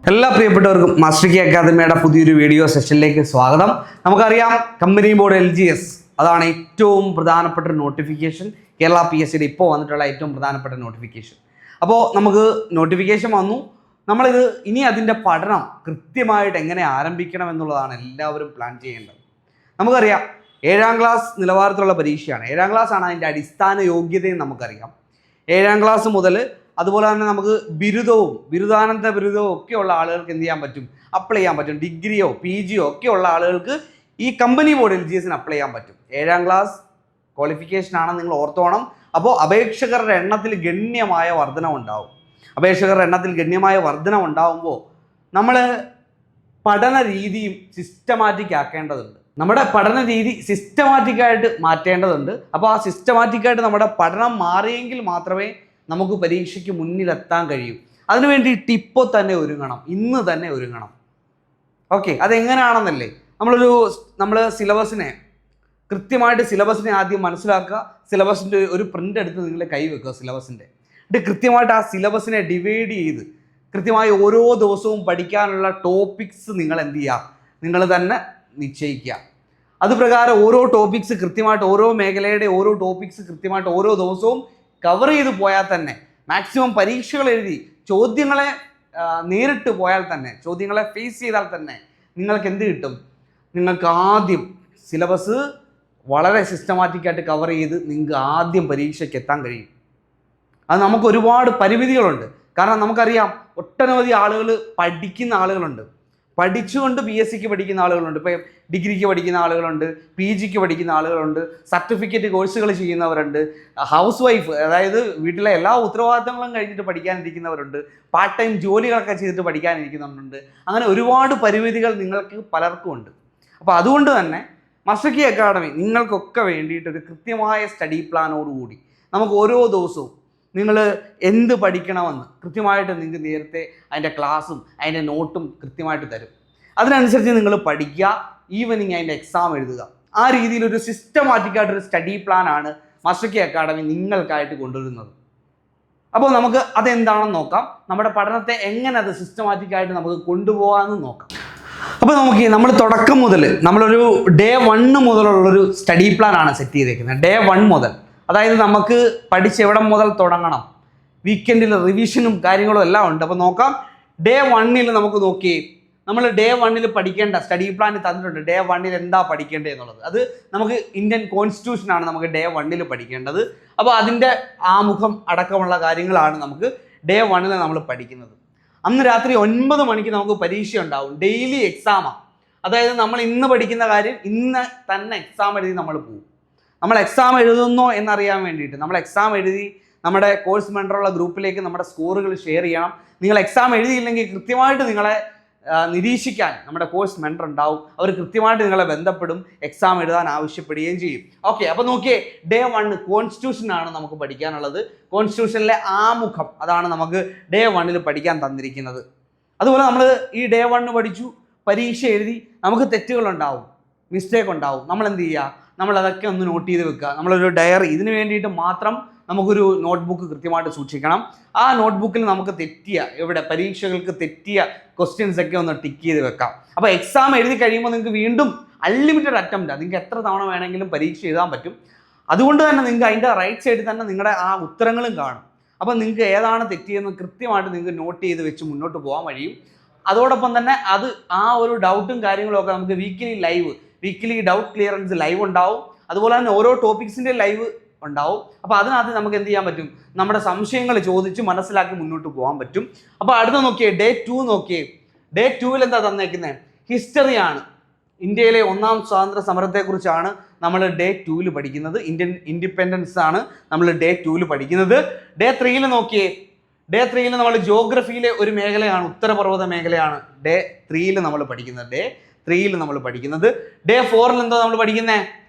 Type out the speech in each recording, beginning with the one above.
എല്ലാ പ്രിയപ്പെട്ടവർക്കും master key അക്കാദമിയുടെ പുതിയൊരു വീഡിയോ സെഷനിലേക്ക് സ്വാഗതം. നമുക്കറിയാം കമ്പനി ബോർഡ് LGS അതാണ് ഏറ്റവും പ്രധാനപ്പെട്ട ഒരു നോട്ടിഫിക്കേഷൻ. കേരള PSCയുടെ ഇപ്പോൾ വന്നിട്ടുള്ള ഏറ്റവും പ്രധാനപ്പെട്ട നോട്ടിഫിക്കേഷൻ. അപ്പോൾ നമുക്ക് നോട്ടിഫിക്കേഷൻ വന്നു, നമ്മളിത് ഇനി അതിൻ്റെ പഠനം കൃത്യമായിട്ട് എങ്ങനെ ആരംഭിക്കണം എന്നുള്ളതാണ് എല്ലാവരും പ്ലാൻ ചെയ്യേണ്ടത്. നമുക്കറിയാം 7ാം ക്ലാസ് നിലവാരത്തിലുള്ള പരീക്ഷയാണ്. 7ാം ക്ലാസ് ആണ് അതിൻ്റെ അടിസ്ഥാന യോഗ്യതയും നമുക്കറിയാം. 7ാം ക്ലാസ് മുതൽ അതുപോലെ തന്നെ നമുക്ക് ബിരുദവും ബിരുദാനന്തര ബിരുദവും ഒക്കെ ഉള്ള ആളുകൾക്ക് എന്ത് ചെയ്യാൻ പറ്റും, അപ്ലൈ ചെയ്യാൻ പറ്റും. ഡിഗ്രിയോ PGയോ ഒക്കെ ഉള്ള ആളുകൾക്ക് ഈ കമ്പനി ബോർഡ് LGSന് അപ്ലൈ ചെയ്യാൻ പറ്റും. 7ാം ക്ലാസ് ക്വാളിഫിക്കേഷൻ ആണെന്ന് നിങ്ങൾ ഓർത്തോണം. അപ്പോൾ അപേക്ഷകരുടെ എണ്ണത്തിൽ ഗണ്യമായ വർധനവുണ്ടാവും. ഉണ്ടാവുമ്പോൾ നമ്മൾ പഠന രീതിയും സിസ്റ്റമാറ്റിക് ആക്കേണ്ടതുണ്ട്. നമ്മുടെ പഠന രീതി സിസ്റ്റമാറ്റിക്കായിട്ട് മാറ്റേണ്ടതുണ്ട്. അപ്പോൾ ആ സിസ്റ്റമാറ്റിക്കായിട്ട് നമ്മുടെ പഠനം മാറിയെങ്കിൽ മാത്രമേ നമുക്ക് പരീക്ഷയ്ക്ക് മുന്നിലെത്താൻ കഴിയും. അതിനുവേണ്ടിയിട്ട് ഇപ്പോൾ തന്നെ ഒരുങ്ങണം, ഇന്ന് തന്നെ ഒരുങ്ങണം. ഓക്കെ, അതെങ്ങനെയാണെന്നല്ലേ, നമ്മൾ സിലബസിനെ കൃത്യമായിട്ട് സിലബസിനെ ആദ്യം മനസ്സിലാക്കുക. സിലബസിൻ്റെ ഒരു പ്രിൻ്റ് എടുത്ത് നിങ്ങൾ കൈവെക്കുക. സിലബസിൻ്റെ എന്നിട്ട് കൃത്യമായിട്ട് ആ സിലബസിനെ ഡിവൈഡ് ചെയ്ത് കൃത്യമായി ഓരോ ദിവസവും പഠിക്കാനുള്ള ടോപ്പിക്സ് നിങ്ങൾ എന്ത് ചെയ്യുക, നിങ്ങൾ തന്നെ നിശ്ചയിക്കുക. അതുപ്രകാരം ഓരോ ടോപ്പിക്സ് കൃത്യമായിട്ട് ഓരോ മേഖലയുടെ ഓരോ ടോപ്പിക്സ് കൃത്യമായിട്ട് ഓരോ ദിവസവും കവർ ചെയ്ത് പോയാൽ തന്നെ മാക്സിമം പരീക്ഷകൾ എഴുതി ചോദ്യങ്ങളെ നേരിട്ട് പോയാൽ തന്നെ, ചോദ്യങ്ങളെ ഫേസ് ചെയ്താൽ തന്നെ നിങ്ങൾക്ക് എന്ത് കിട്ടും, നിങ്ങൾക്ക് ആദ്യം സിലബസ് വളരെ സിസ്റ്റമാറ്റിക്കായിട്ട് കവർ ചെയ്ത് നിങ്ങൾക്ക് ആദ്യം പരീക്ഷയ്ക്ക് എത്താൻ കഴിയും. അത് നമുക്ക് ഒരുപാട് പരിമിതികളുണ്ട്. കാരണം നമുക്കറിയാം ഒട്ടനവധി ആളുകൾ പഠിക്കുന്ന ആളുകളുണ്ട്, പഠിച്ചുകൊണ്ട് PSCക്ക് പഠിക്കുന്ന ആളുകളുണ്ട്, ഇപ്പോൾ ഡിഗ്രിക്ക് പഠിക്കുന്ന ആളുകളുണ്ട്, PGക്ക് പഠിക്കുന്ന ആളുകളുണ്ട്, സർട്ടിഫിക്കറ്റ് കോഴ്സുകൾ ചെയ്യുന്നവരുണ്ട്, ഹൗസ് വൈഫ് അതായത് വീട്ടിലെ എല്ലാ ഉത്തരവാദിത്തങ്ങളും കഴിഞ്ഞിട്ട് പഠിക്കാനിരിക്കുന്നവരുണ്ട്, പാർട്ട് ടൈം ജോലികളൊക്കെ ചെയ്തിട്ട് പഠിക്കാനിരിക്കുന്നുണ്ട്. അങ്ങനെ ഒരുപാട് പരിമിതികൾ നിങ്ങൾക്ക് പലർക്കും ഉണ്ട്. അപ്പോൾ അതുകൊണ്ട് തന്നെ മാസ്റ്റർ കീ അക്കാഡമി നിങ്ങൾക്കൊക്കെ വേണ്ടിയിട്ടൊരു കൃത്യമായ സ്റ്റഡി പ്ലാനോടുകൂടി നമുക്ക് ഓരോ ദിവസവും നിങ്ങൾ എന്ത് പഠിക്കണമെന്ന് കൃത്യമായിട്ട് നിങ്ങൾക്ക് നേരത്തെ അതിൻ്റെ ക്ലാസ്സും അതിൻ്റെ നോട്ടും കൃത്യമായിട്ട് തരും. അതിനനുസരിച്ച് നിങ്ങൾ പഠിക്കുക, ഈവനിങ് അതിൻ്റെ എക്സാം എഴുതുക. ആ രീതിയിലൊരു സിസ്റ്റമാറ്റിക്കായിട്ടൊരു സ്റ്റഡി പ്ലാനാണ് മാസ്റ്റർ കീ അക്കാഡമി നിങ്ങൾക്കായിട്ട് കൊണ്ടുവരുന്നത്. അപ്പോൾ നമുക്ക് അതെന്താണെന്ന് നോക്കാം. നമ്മുടെ പഠനത്തെ എങ്ങനെ അത് സിസ്റ്റമാറ്റിക്കായിട്ട് നമുക്ക് കൊണ്ടുപോകാമെന്ന് നോക്കാം. അപ്പോൾ നമ്മൾ തുടക്കം മുതൽ നമ്മളൊരു ഡേ 1 മുതലുള്ളൊരു സ്റ്റഡി പ്ലാനാണ് സെറ്റ് ചെയ്തേക്കുന്നത്. ഡേ 1 മുതൽ, അതായത് നമുക്ക് പഠിച്ച് എവിടെ മുതൽ തുടങ്ങണം, വീക്കെൻഡിൽ റിവിഷനും കാര്യങ്ങളും എല്ലാം ഉണ്ട്. അപ്പോൾ നോക്കാം. ഡേ 1 നമുക്ക് നോക്കിയേ, നമ്മൾ ഡേ 1 പഠിക്കേണ്ട സ്റ്റഡി പ്ലാൻ തന്നിട്ടുണ്ട്. ഡേ 1 എന്താ പഠിക്കേണ്ടത് എന്നുള്ളത്, അത് നമുക്ക് ഇന്ത്യൻ കോൺസ്റ്റിറ്റ്യൂഷനാണ് നമുക്ക് ഡേ 1 പഠിക്കേണ്ടത്. അപ്പോൾ അതിൻ്റെ ആമുഖം അടക്കമുള്ള കാര്യങ്ങളാണ് നമുക്ക് ഡേ 1 നമ്മൾ പഠിക്കുന്നത്. അന്ന് രാത്രി 9 മണിക്ക് നമുക്ക് പരീക്ഷ ഉണ്ടാവും. ഡെയിലി എക്സാമാണ്. അതായത് നമ്മൾ ഇന്ന് പഠിക്കുന്ന കാര്യം ഇന്ന് തന്നെ എക്സാം എഴുതി നമ്മൾ പോകും. നമ്മൾ എക്സാം എഴുതുന്നോ എന്നറിയാൻ വേണ്ടിയിട്ട് നമ്മൾ എക്സാം എഴുതി നമ്മുടെ കോഴ്സ് മെൻറ്ററുള്ള ഗ്രൂപ്പിലേക്ക് നമ്മുടെ സ്കോറുകൾ ഷെയർ ചെയ്യണം. നിങ്ങൾ എക്സാം എഴുതിയില്ലെങ്കിൽ കൃത്യമായിട്ട് നിങ്ങളെ നിരീക്ഷിക്കാൻ നമ്മുടെ കോഴ്സ് മെൻറ്റർ ഉണ്ടാവും. അവർ കൃത്യമായിട്ട് നിങ്ങളെ ബന്ധപ്പെടും, എക്സാം എഴുതാൻ ആവശ്യപ്പെടുകയും ചെയ്യും. ഓക്കെ, അപ്പോൾ നോക്കിയേ, ഡേ 1 കോൺസ്റ്റിറ്റ്യൂഷനാണ് നമുക്ക് പഠിക്കാനുള്ളത്. കോൺസ്റ്റിറ്റ്യൂഷനിലെ ആമുഖം അതാണ് നമുക്ക് ഡേ 1 പഠിക്കാൻ തന്നിരിക്കുന്നത്. അതുപോലെ നമ്മൾ ഈ ഡേ 1 പഠിച്ചു, പരീക്ഷ എഴുതി, നമുക്ക് തെറ്റുകളുണ്ടാവും, മിസ്റ്റേക്ക് ഉണ്ടാവും. നമ്മൾ എന്ത് ചെയ്യുക, നമ്മളതൊക്കെ ഒന്ന് നോട്ട് ചെയ്ത് വെക്കുക. നമ്മളൊരു ഡയറി, ഇതിന് വേണ്ടിയിട്ട് മാത്രം നമുക്കൊരു നോട്ട്ബുക്ക് കൃത്യമായിട്ട് സൂക്ഷിക്കണം. ആ നോട്ട്ബുക്കിൽ നമുക്ക് പരീക്ഷകൾക്ക് തെറ്റിയ ക്വസ്റ്റ്യൻസ് ഒക്കെ ഒന്ന് ടിക്ക് ചെയ്ത് വെക്കാം. അപ്പോൾ എക്സാം എഴുതി കഴിയുമ്പോൾ നിങ്ങൾക്ക് വീണ്ടും അൺലിമിറ്റഡ് അറ്റംപ്റ്റ്, നിങ്ങൾക്ക് എത്ര തവണ വേണമെങ്കിലും പരീക്ഷ എഴുതാൻ പറ്റും. അതുകൊണ്ട് തന്നെ നിങ്ങൾക്ക് അതിൻ്റെ റൈറ്റ് സൈഡിൽ തന്നെ നിങ്ങളുടെ ആ ഉത്തരങ്ങളും കാണും. അപ്പോൾ നിങ്ങൾക്ക് ഏതാണ് തെറ്റിയെന്ന് കൃത്യമായിട്ട് നിങ്ങൾക്ക് നോട്ട് ചെയ്ത് വെച്ച് മുന്നോട്ട് പോകാൻ കഴിയും. അതോടൊപ്പം തന്നെ ആ ഒരു ഡൗട്ടും കാര്യങ്ങളും ഒക്കെ നമുക്ക് വീക്കിലി ഡൗട്ട് ക്ലിയറൻസ് ലൈവ് ഉണ്ടാവും. അതുപോലെ തന്നെ ഓരോ ടോപ്പിക്സിൻ്റെ ലൈവ് ഉണ്ടാവും. അപ്പോൾ അതിനകത്ത് നമുക്ക് എന്ത് ചെയ്യാൻ പറ്റും, നമ്മുടെ സംശയങ്ങൾ ചോദിച്ച് മനസ്സിലാക്കി മുന്നോട്ട് പോകാൻ പറ്റും. അപ്പോൾ അടുത്ത നോക്കിയേ, ഡേ 2 നോക്കിയേ. ഡേ 2 എന്താ തന്നേക്കുന്നത്, ഹിസ്റ്ററിയാണ്. ഇന്ത്യയിലെ 1ാം സ്വാതന്ത്ര്യ സമരത്തെക്കുറിച്ചാണ് നമ്മൾ ഡേ 2 പഠിക്കുന്നത്. ഇന്ത്യൻ ഇൻഡിപെൻഡൻസ് ആണ് നമ്മൾ ഡേ 2 പഠിക്കുന്നത്. ഡേ 3 നോക്കിയേ. ഡേ 3 നമ്മൾ ജിയോഗ്രഫിയിലെ ഒരു മേഖലയാണ്, ഉത്തരപർവ്വത മേഖലയാണ് ഡേ 3 നമ്മൾ പഠിക്കുന്നത്. ഡേ 4 എന്താ നമ്മൾ പഠിക്കുന്നത്,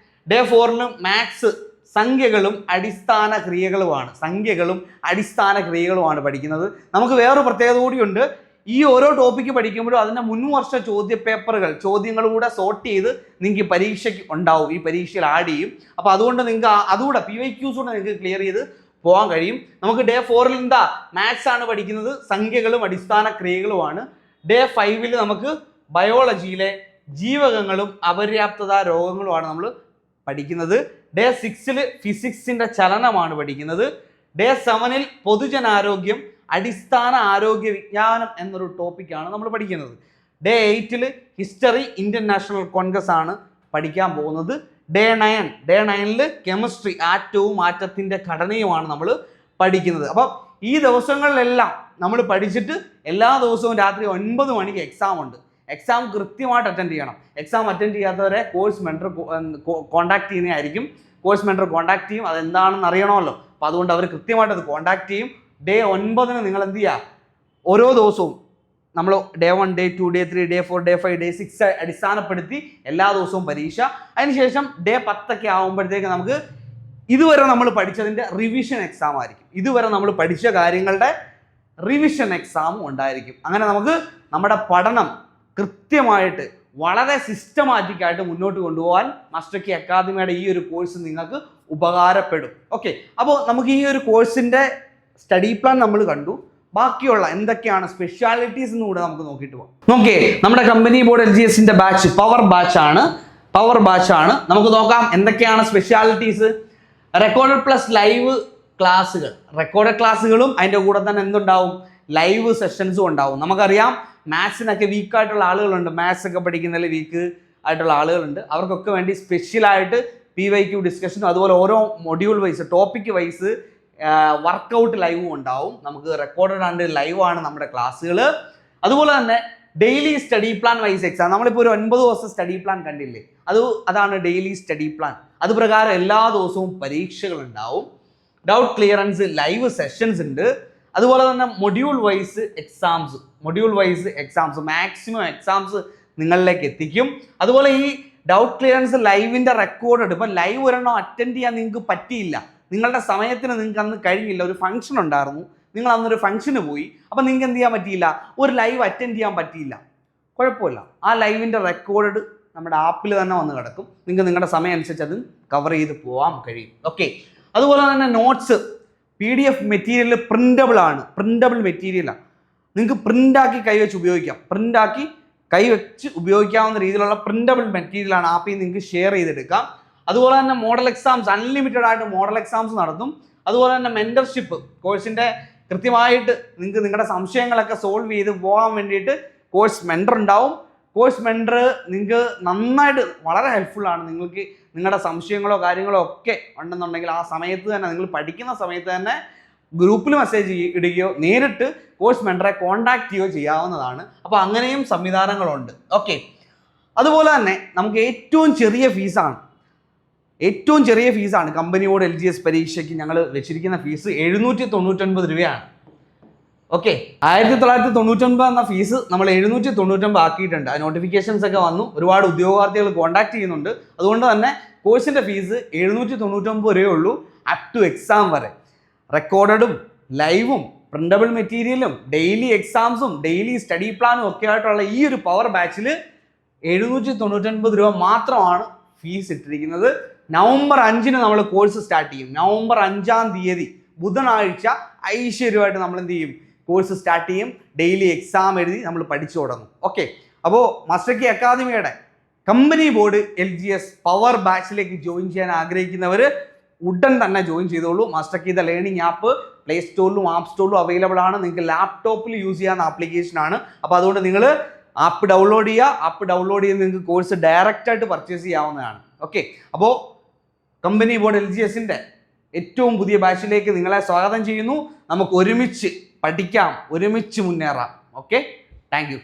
ഡേ 4 മാത്സ്, സംഖ്യകളും അടിസ്ഥാന ക്രിയകളുമാണ് പഠിക്കുന്നത്. നമുക്ക് വേറൊരു പ്രത്യേകത കൂടിയുണ്ട്. ഈ ഓരോ ടോപ്പിക്ക് പഠിക്കുമ്പോഴും അതിൻ്റെ മുൻവർഷ ചോദ്യങ്ങളൂടെ സോർട്ട് ചെയ്ത് നിങ്ങൾക്ക് പരീക്ഷയ്ക്ക് ഉണ്ടാവും, ഈ പരീക്ഷയിൽ ആഡ് ചെയ്യും. അപ്പോൾ അതുകൊണ്ട് നിങ്ങൾക്ക് അതുകൂടെ PYQs കൂടെ നിങ്ങൾക്ക് ക്ലിയർ ചെയ്ത് പോകാൻ കഴിയും. നമുക്ക് ഡേ 4 എന്താ, മാത്സ് ആണ് പഠിക്കുന്നത്, സംഖ്യകളും അടിസ്ഥാന ക്രിയകളുമാണ്. ഡേ 5 നമുക്ക് ബയോളജിയിലെ ജീവകങ്ങളും അപര്യാപ്തത രോഗങ്ങളുമാണ് നമ്മൾ പഠിക്കുന്നത്. ഡേ 6 ഫിസിക്സിന്റെ ചലനമാണ് പഠിക്കുന്നത്. ഡേ 7 പൊതുജനാരോഗ്യം, അടിസ്ഥാന ആരോഗ്യ വിജ്ഞാനം എന്നൊരു ടോപ്പിക്കാണ് നമ്മൾ പഠിക്കുന്നത്. Day 8 history, Indian national Congress ആണ് പഠിക്കാൻ പോകുന്നത്. ഡേ 9 കെമിസ്ട്രി, ആറ്റവും ആറ്റത്തിന്റെ ഘടനയുമാണ് നമ്മൾ പഠിക്കുന്നത്. അപ്പം ഈ ദിവസങ്ങളിലെല്ലാം നമ്മൾ പഠിച്ചിട്ട് എല്ലാ ദിവസവും രാത്രി 9 മണിക്ക് എക്സാം ഉണ്ട്. എക്സാം കൃത്യമായിട്ട് അറ്റൻഡ് ചെയ്യണം. എക്സാം അറ്റൻഡ് ചെയ്യാത്തവരെ കോഴ്സ് മെൻറ്റർ കോൺടാക്ട് ചെയ്യുന്നതായിരിക്കും. കോഴ്സ് മെൻറ്റർ കോൺടാക്ട് ചെയ്യും, അതെന്താണെന്ന് അറിയണമല്ലോ. അപ്പോൾ അതുകൊണ്ട് അവർ കൃത്യമായിട്ട് അത് കോൺടാക്ട് ചെയ്യും. ഡേ 9 നിങ്ങൾ എന്ത് ചെയ്യുക, ഓരോ ദിവസവും നമ്മൾ day 1, day 2, day 3, day 4, day 5, day 6 അടിസ്ഥാനപ്പെടുത്തി എല്ലാ ദിവസവും പരീക്ഷ. അതിനുശേഷം ഡേ 10 ആകുമ്പോഴത്തേക്ക് നമുക്ക് ഇതുവരെ നമ്മൾ പഠിച്ചതിൻ്റെ റിവിഷൻ എക്സാം ആയിരിക്കും. ഇതുവരെ നമ്മൾ പഠിച്ച കാര്യങ്ങളുടെ റിവിഷൻ എക്സാമും ഉണ്ടായിരിക്കും. അങ്ങനെ നമുക്ക് നമ്മുടെ പഠനം കൃത്യമായിട്ട് വളരെ സിസ്റ്റമാറ്റിക് ആയിട്ട് മുന്നോട്ട് കൊണ്ടുപോകാൻ മാസ്റ്റർ കീ അക്കാദമിയുടെ ഈ ഒരു കോഴ്സ് നിങ്ങൾക്ക് ഉപകാരപ്പെടും. ഓക്കെ, അപ്പോൾ നമുക്ക് ഈ ഒരു കോഴ്സിൻ്റെ സ്റ്റഡി പ്ലാൻ നമ്മൾ കണ്ടു. ബാക്കിയുള്ള എന്തൊക്കെയാണ് സ്പെഷ്യാലിറ്റീസ് എന്ന് കൂടെ നമുക്ക് നോക്കിയിട്ട് പോകാം. നോക്കേ, നമ്മുടെ കമ്പനി ബോർഡ് LGSന്റെ ബാച്ച് പവർ ബാച്ചാണ്. നമുക്ക് നോക്കാം എന്തൊക്കെയാണ് സ്പെഷ്യാലിറ്റീസ്. റെക്കോർഡഡ് പ്ലസ് ലൈവ് ക്ലാസ്സുകൾ, റെക്കോർഡഡ് ക്ലാസ്സുകളും അതിൻ്റെ കൂടെ തന്നെ എന്തുണ്ടാവും, ലൈവ് സെഷൻസും ഉണ്ടാവും. നമുക്കറിയാം മാത്സിനൊക്കെ വീക്കായിട്ടുള്ള ആളുകളുണ്ട്, മാത്സ് ഒക്കെ പഠിക്കുന്നതിൽ വീക്ക് ആയിട്ടുള്ള ആളുകളുണ്ട്. അവർക്കൊക്കെ വേണ്ടി സ്പെഷ്യലായിട്ട് PYQ ഡിസ്കഷനും അതുപോലെ ഓരോ module wise topic wise workout ലൈവും ഉണ്ടാവും. നമുക്ക് റെക്കോർഡഡ് ആൻഡ് ലൈവ് ആണ് നമ്മുടെ ക്ലാസ്സുകൾ. അതുപോലെ തന്നെ daily study plan wise exam. നമ്മളിപ്പോൾ ഒരു 9 ദിവസം സ്റ്റഡി പ്ലാൻ കണ്ടില്ലേ, അതാണ് ഡെയിലി സ്റ്റഡി പ്ലാൻ. അത് പ്രകാരം എല്ലാ ദിവസവും പരീക്ഷകൾ ഉണ്ടാവും. ഡൗട്ട് ക്ലിയറൻസ്, ലൈവ് സെഷൻസ് ഉണ്ട്. അതുപോലെ തന്നെ module wise exams maximum exams നിങ്ങളിലേക്ക് എത്തിക്കും. അതുപോലെ ഈ ഡൗട്ട് ക്ലിയറൻസ് ലൈവിൻ്റെ റെക്കോർഡ്, ഇപ്പം ലൈവ് ഒരെണ്ണം അറ്റൻഡ് ചെയ്യാൻ നിങ്ങൾക്ക് പറ്റിയില്ല, നിങ്ങളുടെ സമയത്തിന് നിങ്ങൾക്ക് അന്ന് കഴിഞ്ഞില്ല, ഒരു ഫംഗ്ഷൻ ഉണ്ടായിരുന്നു, നിങ്ങൾ അന്നൊരു ഫംഗ്ഷന് പോയി, അപ്പം നിങ്ങൾക്ക് എന്ത് ചെയ്യാൻ പറ്റിയില്ല, ഒരു ലൈവ് അറ്റൻഡ് ചെയ്യാൻ പറ്റിയില്ല, കുഴപ്പമില്ല. ആ ലൈവിൻ്റെ റെക്കോർഡ് നമ്മുടെ ആപ്പിൽ തന്നെ വന്ന് കിടക്കും. നിങ്ങൾക്ക് നിങ്ങളുടെ സമയം അനുസരിച്ച് അത് കവർ ചെയ്ത് പോകാൻ കഴിയും. ഓക്കെ, അതുപോലെ തന്നെ നോട്ട്സ് PDF മെറ്റീരിയൽ പ്രിൻ്റബിൾ മെറ്റീരിയലാണ്. നിങ്ങൾക്ക് പ്രിൻ്റാക്കി കൈവച്ച് ഉപയോഗിക്കാവുന്ന രീതിയിലുള്ള പ്രിൻ്റബിൾ മെറ്റീരിയലാണ് ആപ്പിൽ നിങ്ങൾക്ക് ഷെയർ ചെയ്തെടുക്കാം. അതുപോലെ തന്നെ മോഡൽ എക്സാംസ്, അൺലിമിറ്റഡ് ആയിട്ട് മോഡൽ എക്സാംസ് നടത്തും. അതുപോലെ തന്നെ മെൻറ്റർഷിപ്പ്, കോഴ്സിൻ്റെ കൃത്യമായിട്ട് നിങ്ങൾക്ക് നിങ്ങളുടെ സംശയങ്ങളൊക്കെ സോൾവ് ചെയ്ത് പോകാൻ വേണ്ടിയിട്ട് കോഴ്സ് മെൻറ്റർ ഉണ്ടാവും. കോഴ്സ് മെൻറ്റർ നിങ്ങൾക്ക് നന്നായിട്ട് വളരെ ഹെൽപ്ഫുള്ളാണ്. നിങ്ങൾക്ക് നിങ്ങളുടെ സംശയങ്ങളോ കാര്യങ്ങളോ ഒക്കെ ഉണ്ടെന്നുണ്ടെങ്കിൽ ആ സമയത്ത് തന്നെ, നിങ്ങൾ പഠിക്കുന്ന സമയത്ത് തന്നെ ഗ്രൂപ്പിൽ മെസ്സേജ് ഇടുകയോ നേരിട്ട് കോഴ്സ് മെൻറ്ററെ കോൺടാക്ട് ചെയ്യുകയോ ചെയ്യാവുന്നതാണ്. അപ്പോൾ അങ്ങനെയും സംവിധാനങ്ങളുണ്ട്. ഓക്കെ, അതുപോലെ തന്നെ നമുക്ക് ഏറ്റവും ചെറിയ ഫീസാണ് കമ്പനി ബോർഡ് LGS പരീക്ഷയ്ക്ക് ഞങ്ങൾ വെച്ചിരിക്കുന്ന ഫീസ് 799 രൂപയാണ്. ഓക്കെ, 1999 എന്ന ഫീസ് നമ്മൾ 799 ആക്കിയിട്ടുണ്ട്. ആ നോട്ടിഫിക്കേഷൻസ് ഒക്കെ വന്നു, ഒരുപാട് ഉദ്യോഗാർത്ഥികൾ കോൺടാക്ട് ചെയ്യുന്നുണ്ട്. അതുകൊണ്ട് തന്നെ കോഴ്സിൻ്റെ ഫീസ് 799 രൂപയേ ഉള്ളൂ അപ് ടു എക്സാം വരെ. റെക്കോർഡഡും ലൈവും പ്രിൻ്റബിൾ മെറ്റീരിയലും ഡെയിലി എക്സാംസും ഡെയിലി സ്റ്റഡി പ്ലാനും ഒക്കെ ആയിട്ടുള്ള ഈ ഒരു പവർ ബാച്ചിൽ 799 രൂപ മാത്രമാണ് ഫീസ് ഇട്ടിരിക്കുന്നത്. നവംബർ 5 നമ്മൾ കോഴ്സ് സ്റ്റാർട്ട് ചെയ്യും. നവംബർ 5-ാം തീയതി ബുധനാഴ്ച ഐശ്വര്യമായിട്ട് നമ്മൾ എന്ത് ചെയ്യും, കോഴ്സ് സ്റ്റാർട്ട് ചെയ്യും. ഡെയിലി എക്സാം എഴുതി നമ്മൾ പഠിച്ചു തുടങ്ങും. ഓക്കെ, അപ്പോൾ മാസ്റ്റർ കീ അക്കാദമിയുടെ കമ്പനി ബോർഡ് LGS പവർ ബാച്ചിലേക്ക് ജോയിൻ ചെയ്യാൻ ആഗ്രഹിക്കുന്നവർ ഉടൻ തന്നെ ജോയിൻ ചെയ്തോളൂ. Master key the learning app play സ്റ്റോറിലും ആപ്പ് സ്റ്റോറിലും അവൈലബിൾ ആണ്. നിങ്ങൾക്ക് ലാപ്ടോപ്പിൽ യൂസ് ചെയ്യാവുന്ന ആപ്ലിക്കേഷനാണ്. അപ്പോൾ അതുകൊണ്ട് നിങ്ങൾ ആപ്പ് ഡൗൺലോഡ് ചെയ്ത് നിങ്ങൾക്ക് കോഴ്സ് ഡയറക്റ്റായിട്ട് പർച്ചേസ് ചെയ്യാവുന്നതാണ്. ഓക്കെ, അപ്പോൾ കമ്പനി ബോർഡ് LGSന്റെ ഏറ്റവും പുതിയ ബാച്ചിലേക്ക് നിങ്ങളെ സ്വാഗതം ചെയ്യുന്നു. നമുക്ക് ഒരുമിച്ച് പഠിക്കാം, ഒരുമിച്ച് മുന്നേറാം. Okay, thank you.